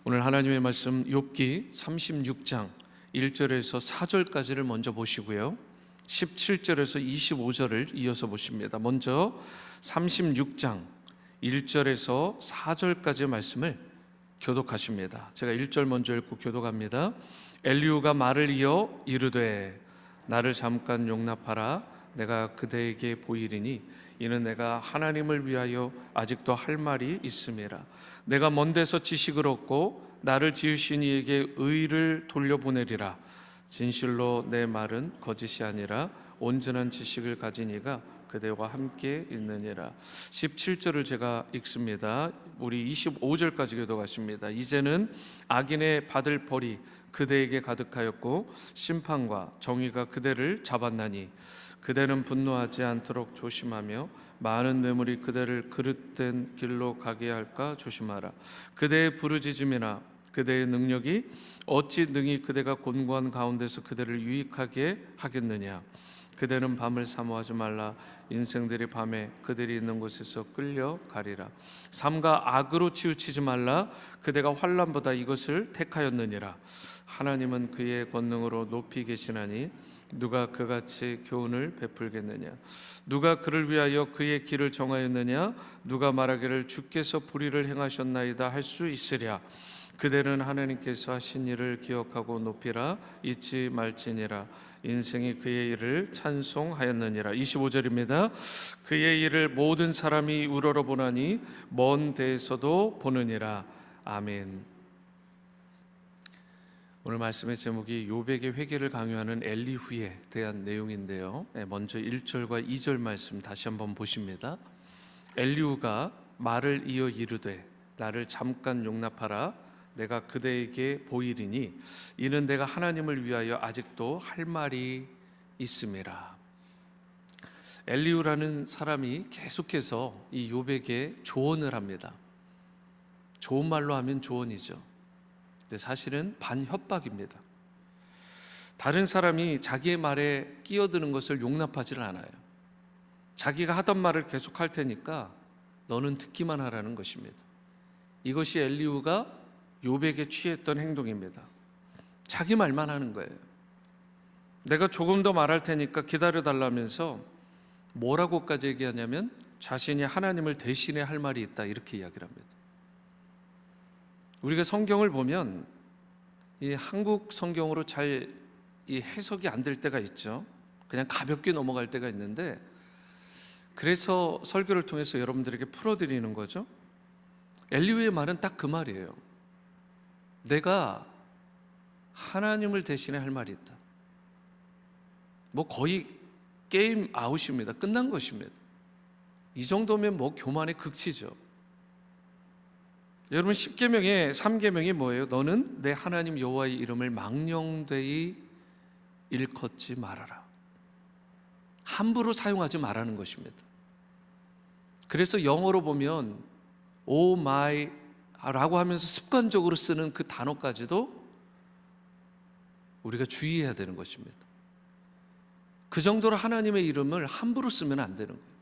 오늘 하나님의 말씀 욥기 36장 1절에서 4절까지를 먼저 보시고요, 17절에서 25절을 이어서 보십니다. 먼저 36장 1절에서 4절까지의 말씀을 교독하십니다. 제가 1절 먼저 읽고 교독합니다. 엘리후가 말을 이어 이르되 나를 잠깐 용납하라. 내가 그대에게 보이리니 이는 내가 하나님을 위하여 아직도 할 말이 있음이라. 내가 먼 데서 지식을 얻고 나를 지으신 이에게 의를 돌려보내리라. 진실로 내 말은 거짓이 아니라 온전한 지식을 가진 이가 그대와 함께 있느니라. 17절을 제가 읽습니다. 우리 25절까지 교독하십니다. 이제는 악인의 받을 벌이 그대에게 가득하였고 심판과 정의가 그대를 잡았나니 그대는 분노하지 않도록 조심하며 많은 뇌물이 그대를 그릇된 길로 가게 할까 조심하라. 그대의 부르짖음이나 그대의 능력이 어찌 능히 그대가 곤고한 가운데서 그대를 유익하게 하겠느냐. 그대는 밤을 사모하지 말라. 인생들이 밤에 그들이 있는 곳에서 끌려가리라. 삼가 악으로 치우치지 말라. 그대가 환난보다 이것을 택하였느니라. 하나님은 그의 권능으로 높이 계시나니 누가 그같이 교훈을 베풀겠느냐. 누가 그를 위하여 그의 길을 정하였느냐. 누가 말하기를 주께서 불의를 행하셨나이다 할 수 있으랴. 그대는 하나님께서 하신 일을 기억하고 높이라. 잊지 말지니라. 인생이 그의 일을 찬송하였느니라. 25절입니다. 그의 일을 모든 사람이 우러러보나니 먼 데에서도 보느니라. 아멘. 오늘 말씀의 제목이 욥에게 회개를 강요하는 엘리후에 대한 내용인데요, 먼저 1절과 2절 말씀 다시 한번 보십니다. 엘리후가 말을 이어 이르되 나를 잠깐 용납하라. 내가 그대에게 보이리니 이는 내가 하나님을 위하여 아직도 할 말이 있음이라. 엘리후라는 사람이 계속해서 이 욥에게 조언을 합니다. 좋은 말로 하면 조언이죠. 근데 사실은 반협박입니다. 다른 사람이 자기의 말에 끼어드는 것을 용납하지를 않아요. 자기가 하던 말을 계속 할 테니까 너는 듣기만 하라는 것입니다. 이것이 엘리후가 욥에게 취했던 행동입니다. 자기 말만 하는 거예요. 내가 조금 더 말할 테니까 기다려달라면서 뭐라고까지 얘기하냐면 자신이 하나님을 대신해 할 말이 있다, 이렇게 이야기를 합니다. 우리가 성경을 보면 이 한국 성경으로 잘 이 해석이 안 될 때가 있죠. 그냥 가볍게 넘어갈 때가 있는데, 그래서 설교를 통해서 여러분들에게 풀어드리는 거죠. 엘리후의 말은 딱 그 말이에요. 내가 하나님을 대신해 할 말이 있다. 뭐 거의 게임 아웃입니다. 끝난 것입니다. 이 정도면 뭐 교만의 극치죠. 여러분, 10계명의 3계명이 뭐예요? 너는 내 하나님 여호와의 이름을 망령되이 일컫지 말아라. 함부로 사용하지 말라는 것입니다. 그래서 영어로 보면 Oh my 라고 하면서 습관적으로 쓰는 그 단어까지도 우리가 주의해야 되는 것입니다. 그 정도로 하나님의 이름을 함부로 쓰면 안 되는 거예요.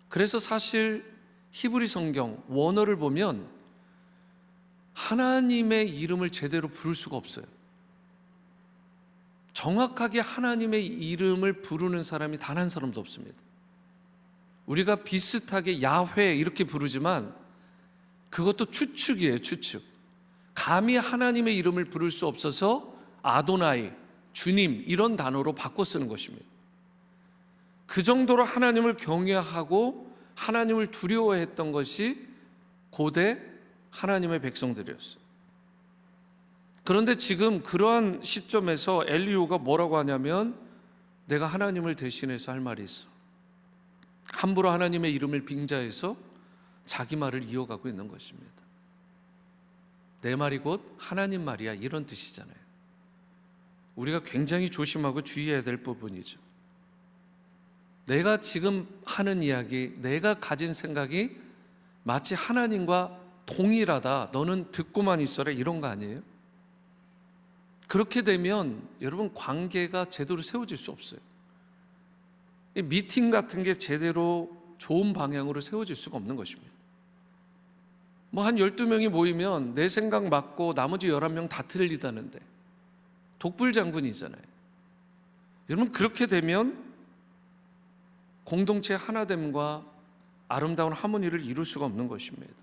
그래서 사실 히브리 성경 원어를 보면 하나님의 이름을 제대로 부를 수가 없어요. 정확하게 하나님의 이름을 부르는 사람이 단 한 사람도 없습니다. 우리가 비슷하게 야훼 이렇게 부르지만 그것도 추측이에요, 추측. 감히 하나님의 이름을 부를 수 없어서 아도나이, 주님 이런 단어로 바꿔 쓰는 것입니다. 그 정도로 하나님을 경외하고 하나님을 두려워했던 것이 고대 하나님의 백성들이었어요. 그런데 지금 그러한 시점에서 엘리후가 뭐라고 하냐면 내가 하나님을 대신해서 할 말이 있어. 함부로 하나님의 이름을 빙자해서 자기 말을 이어가고 있는 것입니다. 내 말이 곧 하나님 말이야, 이런 뜻이잖아요. 우리가 굉장히 조심하고 주의해야 될 부분이죠. 내가 지금 하는 이야기, 내가 가진 생각이 마치 하나님과 동일하다, 너는 듣고만 있어라, 이런 거 아니에요? 그렇게 되면 여러분 관계가 제대로 세워질 수 없어요. 미팅 같은 게 제대로 좋은 방향으로 세워질 수가 없는 것입니다. 한 12명이 모이면 내 생각 맞고 나머지 11명 다 틀리다는데 독불장군이잖아요. 여러분, 그렇게 되면 공동체 하나됨과 아름다운 하모니를 이룰 수가 없는 것입니다.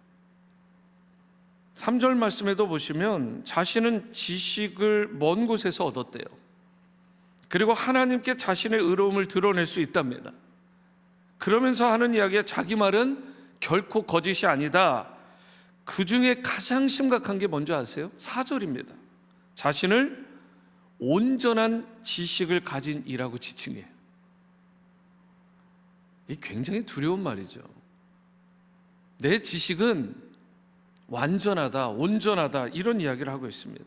3절 말씀에도 보시면 자신은 지식을 먼 곳에서 얻었대요. 그리고 하나님께 자신의 의로움을 드러낼 수 있답니다. 그러면서 하는 이야기가 자기 말은 결코 거짓이 아니다. 그 중에 가장 심각한 게 뭔지 아세요? 4절입니다. 자신을 온전한 지식을 가진 이라고 지칭해요. 이 굉장히 두려운 말이죠. 내 지식은 완전하다, 온전하다, 이런 이야기를 하고 있습니다.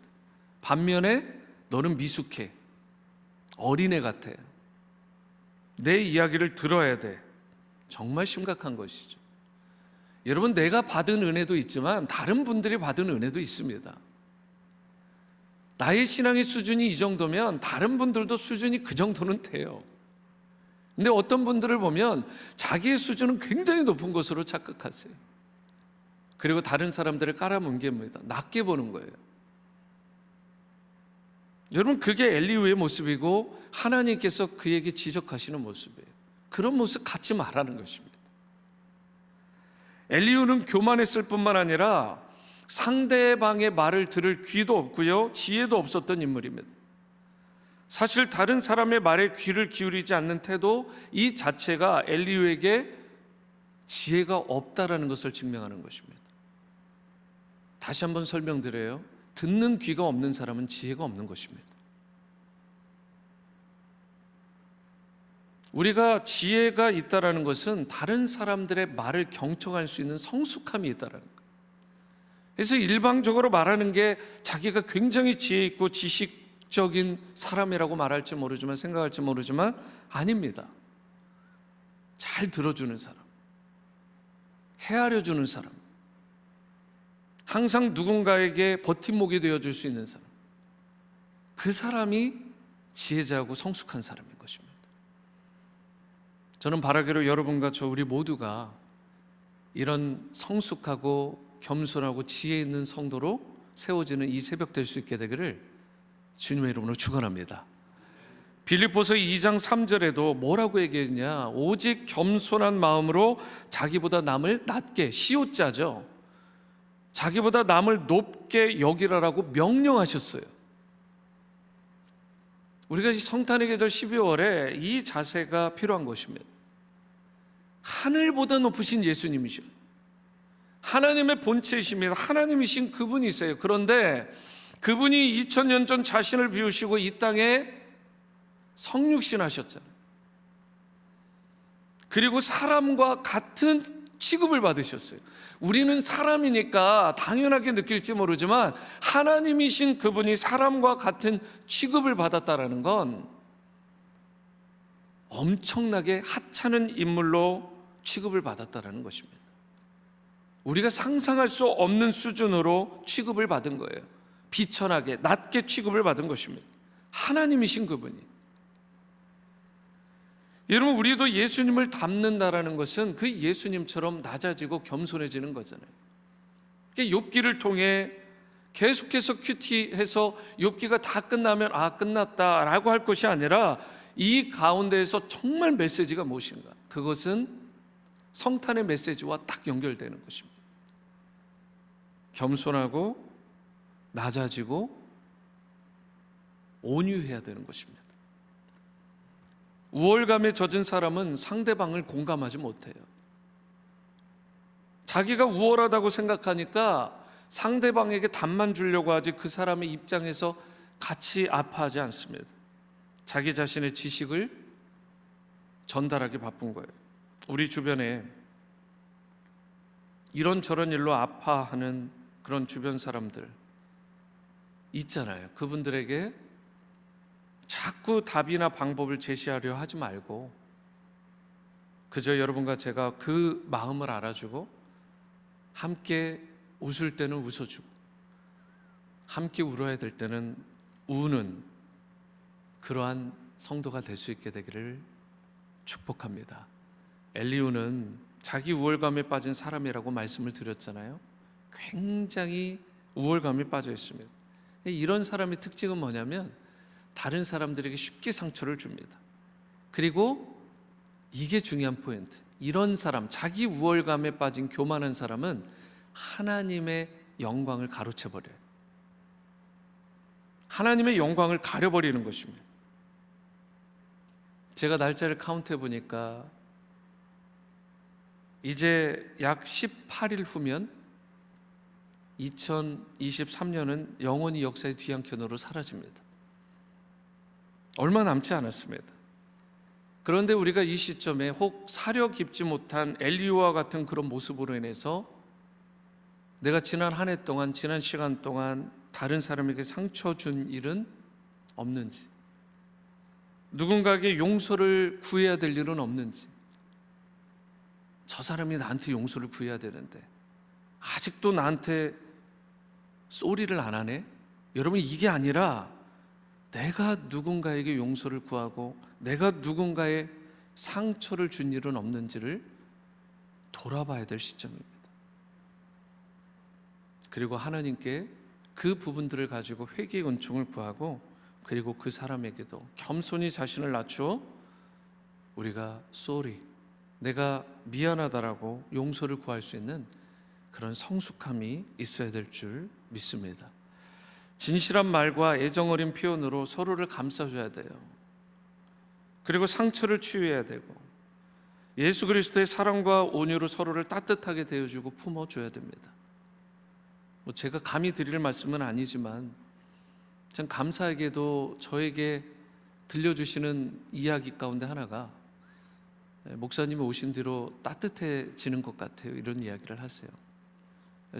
반면에 너는 미숙해, 어린애 같아. 내 이야기를 들어야 돼. 정말 심각한 것이죠. 여러분, 내가 받은 은혜도 있지만 다른 분들이 받은 은혜도 있습니다. 나의 신앙의 수준이 이 정도면 다른 분들도 수준이 그 정도는 돼요. 근데 어떤 분들을 보면 자기의 수준은 굉장히 높은 것으로 착각하세요. 그리고 다른 사람들을 깔아뭉갭니다. 낮게 보는 거예요. 여러분, 그게 엘리후의 모습이고 하나님께서 그에게 지적하시는 모습이에요. 그런 모습 갖지 말라는 것입니다. 엘리후는 교만했을 뿐만 아니라 상대방의 말을 들을 귀도 없고요, 지혜도 없었던 인물입니다. 사실 다른 사람의 말에 귀를 기울이지 않는 태도 이 자체가 엘리후에게 지혜가 없다라는 것을 증명하는 것입니다. 다시 한번 설명드려요. 듣는 귀가 없는 사람은 지혜가 없는 것입니다. 우리가 지혜가 있다라는 것은 다른 사람들의 말을 경청할 수 있는 성숙함이 있다라는 거예요. 그래서 일방적으로 말하는 게 자기가 굉장히 지혜 있고 지식적인 사람이라고 말할지 모르지만, 생각할지 모르지만 아닙니다. 잘 들어주는 사람, 헤아려주는 사람, 항상 누군가에게 버팀목이 되어줄 수 있는 사람, 그 사람이 지혜자고 성숙한 사람인 것입니다. 저는 바라기로 여러분과 저 우리 모두가 이런 성숙하고 겸손하고 지혜 있는 성도로 세워지는 이 새벽 될 수 있게 되기를 주님의 이름으로 축원합니다. 빌립보서 2장 3절에도 뭐라고 얘기했냐? 오직 겸손한 마음으로 자기보다 남을 낮게, 시옷자죠, 자기보다 남을 높게 여기라라고 명령하셨어요. 우리가 성탄의 계절 12월에 이 자세가 필요한 것입니다. 하늘보다 높으신 예수님이시오. 하나님의 본체이십니다. 하나님이신 그분이세요. 그런데 그분이 2000년 전 자신을 비우시고 이 땅에 성육신 하셨잖아요. 그리고 사람과 같은 취급을 받으셨어요. 우리는 사람이니까 당연하게 느낄지 모르지만 하나님이신 그분이 사람과 같은 취급을 받았다는 건 엄청나게 하찮은 인물로 취급을 받았다는 것입니다. 우리가 상상할 수 없는 수준으로 취급을 받은 거예요. 비천하게, 낮게 취급을 받은 것입니다. 하나님이신 그분이. 여러분, 우리도 예수님을 닮는다라는 것은 그 예수님처럼 낮아지고 겸손해지는 거잖아요. 욥기를 통해 계속해서 큐티해서 욥기가 다 끝나면 끝났다라고 할 것이 아니라 이 가운데에서 정말 메시지가 무엇인가? 그것은 성탄의 메시지와 딱 연결되는 것입니다. 겸손하고 낮아지고 온유해야 되는 것입니다. 우월감에 젖은 사람은 상대방을 공감하지 못해요. 자기가 우월하다고 생각하니까 상대방에게 답만 주려고 하지 그 사람의 입장에서 같이 아파하지 않습니다. 자기 자신의 지식을 전달하기 바쁜 거예요. 우리 주변에 이런저런 일로 아파하는 그런 주변 사람들 있잖아요. 그분들에게 자꾸 답이나 방법을 제시하려 하지 말고 그저 여러분과 제가 그 마음을 알아주고 함께 웃을 때는 웃어주고 함께 울어야 될 때는 우는 그러한 성도가 될 수 있게 되기를 축복합니다. 엘리후는 자기 우월감에 빠진 사람이라고 말씀을 드렸잖아요. 굉장히 우월감에 빠져 있습니다. 이런 사람의 특징은 뭐냐면 다른 사람들에게 쉽게 상처를 줍니다. 그리고 이게 중요한 포인트. 이런 사람, 자기 우월감에 빠진 교만한 사람은 하나님의 영광을 가로채버려요. 하나님의 영광을 가려버리는 것입니다. 제가 날짜를 카운트해 보니까 이제 약 18일 후면 2023년은 영원히 역사의 뒤안편으로 사라집니다. 얼마 남지 않았습니다. 그런데 우리가 이 시점에 혹 사려 깊지 못한 엘리야와 같은 그런 모습으로 인해서 내가 지난 한 해 동안, 지난 시간 동안 다른 사람에게 상처 준 일은 없는지, 누군가에게 용서를 구해야 될 일은 없는지, 저 사람이 나한테 용서를 구해야 되는데 아직도 나한테 쏘리를 안 하네? 여러분, 이게 아니라 내가 누군가에게 용서를 구하고 내가 누군가의 상처를 준 일은 없는지를 돌아봐야 될 시점입니다. 그리고 하나님께 그 부분들을 가지고 회개의 은총을 구하고, 그리고 그 사람에게도 겸손히 자신을 낮추어 우리가 sorry, 내가 미안하다라고 용서를 구할 수 있는 그런 성숙함이 있어야 될 줄 믿습니다. 진실한 말과 애정 어린 표현으로 서로를 감싸줘야 돼요. 그리고 상처를 치유해야 되고, 예수 그리스도의 사랑과 온유로 서로를 따뜻하게 대해주고 품어줘야 됩니다. 제가 감히 드릴 말씀은 아니지만 참 감사하게도 저에게 들려주시는 이야기 가운데 하나가, 목사님이 오신 뒤로 따뜻해지는 것 같아요, 이런 이야기를 하세요.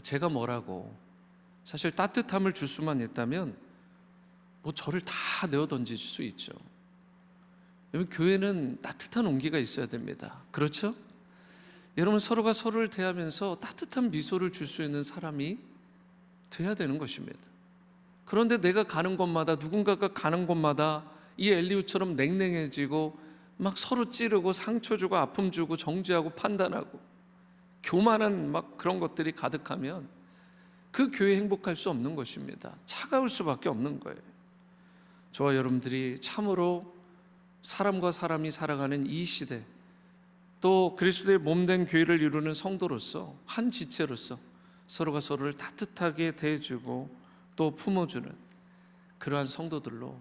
제가 뭐라고, 사실 따뜻함을 줄 수만 있다면 저를 다 내어 던질 수 있죠. 여러분, 교회는 따뜻한 온기가 있어야 됩니다. 그렇죠? 여러분, 서로가 서로를 대하면서 따뜻한 미소를 줄 수 있는 사람이 돼야 되는 것입니다. 그런데 내가 가는 곳마다, 누군가가 가는 곳마다 이 엘리후처럼 냉랭해지고 막 서로 찌르고 상처 주고 아픔 주고 정죄하고 판단하고 교만한 막 그런 것들이 가득하면 그 교회 행복할 수 없는 것입니다. 차가울 수밖에 없는 거예요. 저와 여러분들이 참으로 사람과 사람이 살아가는 이 시대, 또 그리스도의 몸된 교회를 이루는 성도로서, 한 지체로서 서로가 서로를 따뜻하게 대해주고 또 품어주는 그러한 성도들로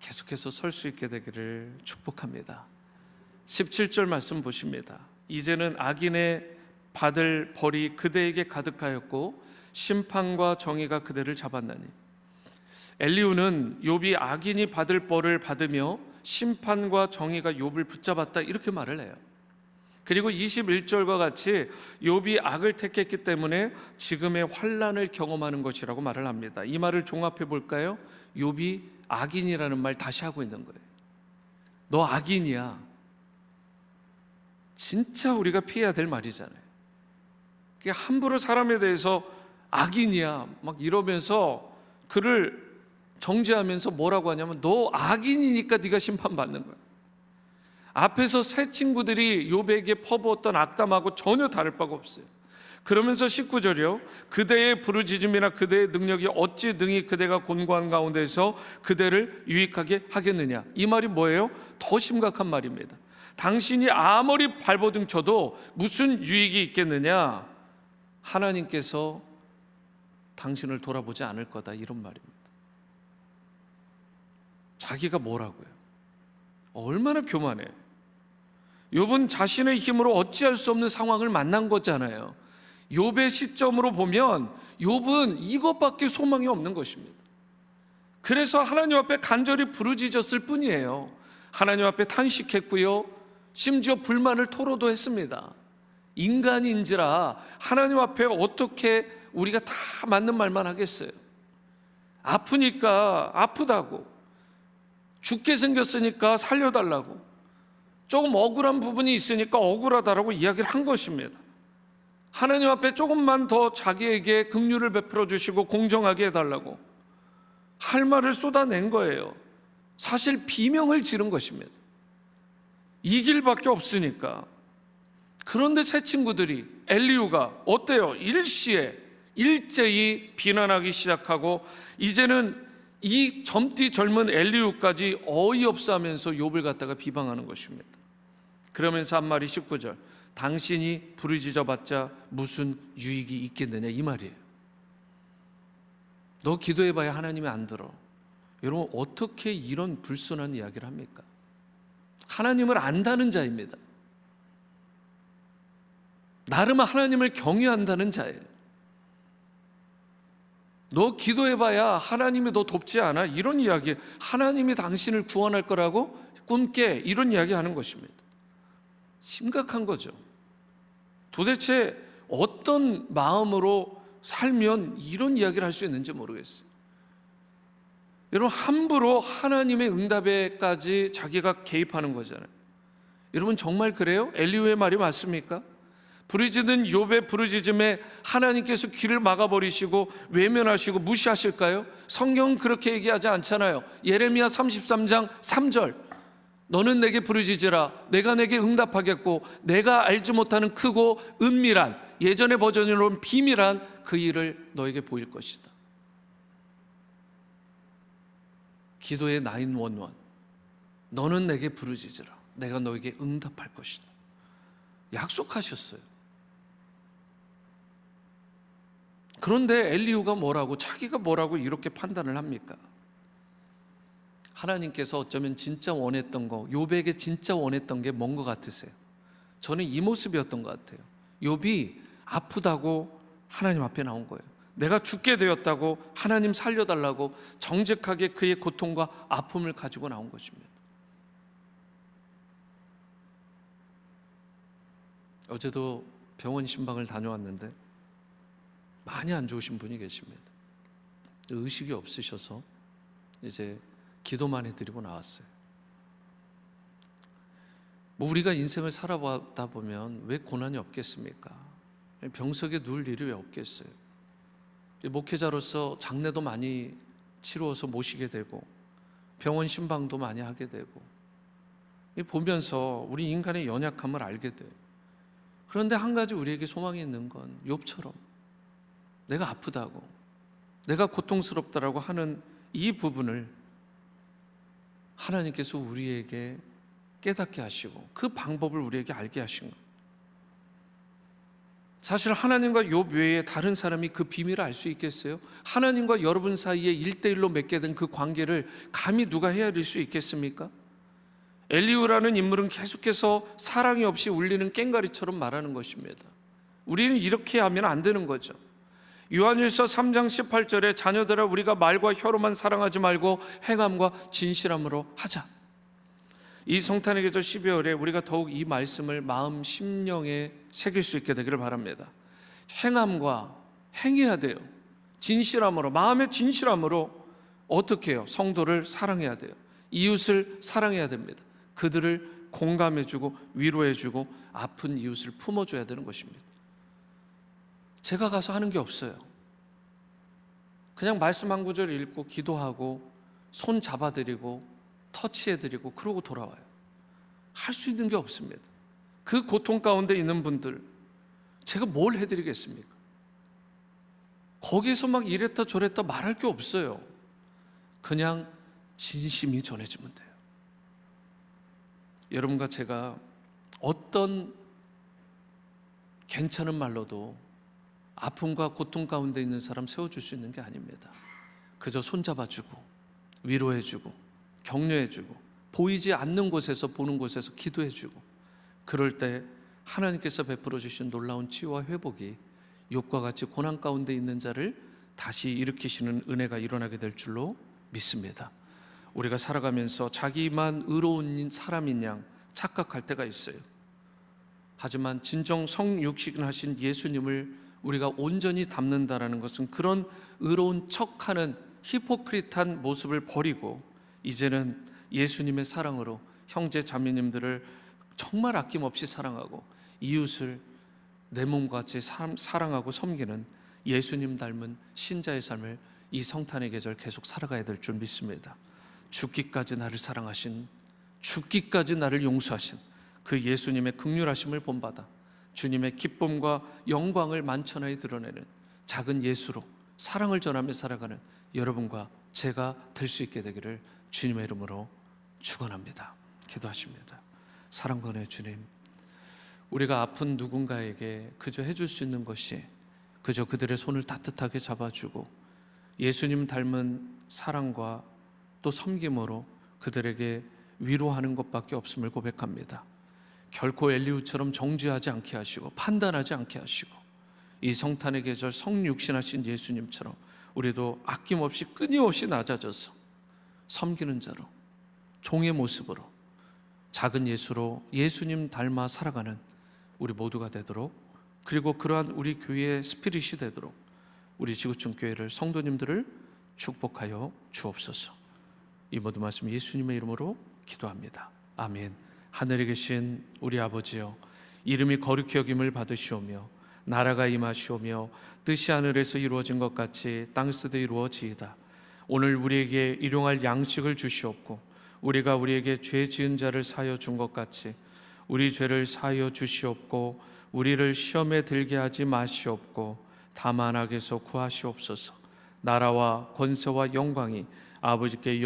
계속해서 설 수 있게 되기를 축복합니다. 17절 말씀 보십니다. 이제는 악인의 받을 벌이 그대에게 가득하였고 심판과 정의가 그대를 잡았나니. 엘리후는 욥이 악인이 받을 벌을 받으며 심판과 정의가 욥을 붙잡았다, 이렇게 말을 해요. 그리고 21절과 같이 욥이 악을 택했기 때문에 지금의 환난을 경험하는 것이라고 말을 합니다. 이 말을 종합해 볼까요? 욥이 악인이라는 말 다시 하고 있는 거예요. 너 악인이야. 진짜 우리가 피해야 될 말이잖아요. 함부로 사람에 대해서 악인이야 막 이러면서 그를 정죄하면서 뭐라고 하냐면, 너 악인이니까 네가 심판받는 거야. 앞에서 새 친구들이 욥에게 퍼부었던 악담하고 전혀 다를 바가 없어요. 그러면서 19절이요, 그대의 부르짖음이나 그대의 능력이 어찌 능히 그대가 곤고한 가운데서 그대를 유익하게 하겠느냐. 이 말이 뭐예요? 더 심각한 말입니다. 당신이 아무리 발버둥 쳐도 무슨 유익이 있겠느냐. 하나님께서 당신을 돌아보지 않을 거다, 이런 말입니다. 자기가 뭐라고요? 얼마나 교만해요. 욥은 자신의 힘으로 어찌할 수 없는 상황을 만난 거잖아요. 욥의 시점으로 보면 욥은 이것밖에 소망이 없는 것입니다. 그래서 하나님 앞에 간절히 부르짖었을 뿐이에요. 하나님 앞에 탄식했고요, 심지어 불만을 토로도 했습니다. 인간인지라 하나님 앞에 어떻게 우리가 다 맞는 말만 하겠어요. 아프니까 아프다고, 죽게 생겼으니까 살려달라고, 조금 억울한 부분이 있으니까 억울하다라고 이야기를 한 것입니다. 하나님 앞에 조금만 더 자기에게 긍휼을 베풀어 주시고 공정하게 해달라고 할 말을 쏟아낸 거예요. 사실 비명을 지른 것입니다. 이 길밖에 없으니까. 그런데 새 친구들이, 엘리후가 어때요? 일시에 일제히 비난하기 시작하고 이제는 이 젊디 젊은 엘리후까지 어이없어 하면서 욥을 갖다가 비방하는 것입니다. 그러면서 한 말이 19절, 당신이 부르짖어봤자 무슨 유익이 있겠느냐, 이 말이에요. 너 기도해봐야 하나님이 안 들어. 여러분, 어떻게 이런 불순한 이야기를 합니까? 하나님을 안다는 자입니다. 나름 하나님을 경외한다는 자예요. 너 기도해봐야 하나님이 너 돕지 않아? 이런 이야기, 하나님이 당신을 구원할 거라고 꿈깨, 이런 이야기 하는 것입니다. 심각한 거죠. 도대체 어떤 마음으로 살면 이런 이야기를 할 수 있는지 모르겠어요. 여러분, 함부로 하나님의 응답에까지 자기가 개입하는 거잖아요. 여러분, 정말 그래요? 엘리후의 말이 맞습니까? 부르짖는 욥의 부르짖음에 하나님께서 귀를 막아버리시고 외면하시고 무시하실까요? 성경은 그렇게 얘기하지 않잖아요. 예레미야 33장 3절, 너는 내게 부르짖으라, 내가 내게 응답하겠고 내가 알지 못하는 크고 은밀한, 예전의 버전으로는 비밀한 그 일을 너에게 보일 것이다. 기도의 911, 너는 내게 부르짖으라, 내가 너에게 응답할 것이다. 약속하셨어요. 그런데 엘리후가 뭐라고, 자기가 뭐라고 이렇게 판단을 합니까? 하나님께서 어쩌면 진짜 원했던 거, 욥에게 진짜 원했던 게 뭔 것 같으세요? 저는 이 모습이었던 것 같아요. 욥이 아프다고 하나님 앞에 나온 거예요. 내가 죽게 되었다고 하나님 살려달라고 정직하게 그의 고통과 아픔을 가지고 나온 것입니다. 어제도 병원 신방을 다녀왔는데 많이 안 좋으신 분이 계십니다. 의식이 없으셔서 이제 기도만 해드리고 나왔어요. 뭐 우리가 인생을 살아보다 보면 왜 고난이 없겠습니까? 병석에 누울 일이 왜 없겠어요? 목회자로서 장례도 많이 치루어서 모시게 되고 병원 신방도 많이 하게 되고 보면서 우리 인간의 연약함을 알게 돼요. 그런데 한 가지 우리에게 소망이 있는 건 욥처럼 내가 아프다고, 내가 고통스럽다라고 하는 이 부분을 하나님께서 우리에게 깨닫게 하시고 그 방법을 우리에게 알게 하신 것. 사실 하나님과 욥 외에 다른 사람이 그 비밀을 알 수 있겠어요? 하나님과 여러분 사이에 1대1로 맺게 된 그 관계를 감히 누가 헤아릴 수 있겠습니까? 엘리후라는 인물은 계속해서 사랑이 없이 울리는 꽹과리처럼 말하는 것입니다. 우리는 이렇게 하면 안 되는 거죠. 요한일서 3장 18절에 자녀들아 우리가 말과 혀로만 사랑하지 말고 행함과 진실함으로 하자. 이 성탄의 계절 12월에 우리가 더욱 이 말씀을 마음 심령에 새길 수 있게 되기를 바랍니다. 행함과 행해야 돼요. 진실함으로, 마음의 진실함으로 어떻게 해요? 성도를 사랑해야 돼요. 이웃을 사랑해야 됩니다. 그들을 공감해주고 위로해주고 아픈 이웃을 품어줘야 되는 것입니다. 제가 가서 하는 게 없어요. 그냥 말씀 한 구절 읽고 기도하고 손 잡아드리고 터치해드리고 그러고 돌아와요. 할 수 있는 게 없습니다. 그 고통 가운데 있는 분들 제가 뭘 해드리겠습니까? 거기에서 막 이랬다 저랬다 말할 게 없어요. 그냥 진심이 전해지면 돼요. 여러분과 제가 어떤 괜찮은 말로도 아픔과 고통 가운데 있는 사람 세워줄 수 있는 게 아닙니다. 그저 손잡아주고 위로해주고 격려해주고 보이지 않는 곳에서 보는 곳에서 기도해주고 그럴 때 하나님께서 베풀어 주신 놀라운 치유와 회복이 욥과 같이 고난 가운데 있는 자를 다시 일으키시는 은혜가 일어나게 될 줄로 믿습니다. 우리가 살아가면서 자기만 의로운 사람인 양 착각할 때가 있어요. 하지만 진정 성육신하신 예수님을 우리가 온전히 닮는다라는 것은 그런 의로운 척하는 히포크리트한 모습을 버리고 이제는 예수님의 사랑으로 형제 자매님들을 정말 아낌없이 사랑하고 이웃을 내 몸과 같이 사랑하고 섬기는 예수님 닮은 신자의 삶을 이 성탄의 계절 계속 살아가야 될 줄 믿습니다. 죽기까지 나를 사랑하신, 죽기까지 나를 용서하신 그 예수님의 긍휼하심을 본받아 주님의 기쁨과 영광을 만천하에 드러내는 작은 예수로 사랑을 전하며 살아가는 여러분과 제가 될 수 있게 되기를 주님의 이름으로 축원합니다. 기도하십니다. 사랑과 은혜의 주님, 우리가 아픈 누군가에게 그저 해줄 수 있는 것이 그저 그들의 손을 따뜻하게 잡아주고 예수님 닮은 사랑과 또 섬김으로 그들에게 위로하는 것밖에 없음을 고백합니다. 결코 엘리후처럼 정죄하지 않게 하시고 판단하지 않게 하시고 이 성탄의 계절 성육신하신 예수님처럼 우리도 아낌없이 끊임없이 낮아져서 섬기는 자로 종의 모습으로 작은 예수로 예수님 닮아 살아가는 우리 모두가 되도록, 그리고 그러한 우리 교회의 스피릿이 되도록 우리 지구촌 교회를, 성도님들을 축복하여 주옵소서. 이 모든 말씀 예수님의 이름으로 기도합니다. 아멘. 하늘에 계신 우리 아버지여, 이름이 거룩히 여김을 받으시오며 나라가 임하시오며 뜻이 하늘에서 이루어진 것 같이 땅에서도 이루어지이다. 오늘 우리에게 일용할 양식을 주시옵고 우리가 우리에게 죄 지은 자를 사하여 준 것 같이 우리 죄를 사하여 주시옵고 우리를 시험에 들게 하지 마시옵고 다만 악에서 구하시옵소서. 나라와 권세와 영광이 아버지께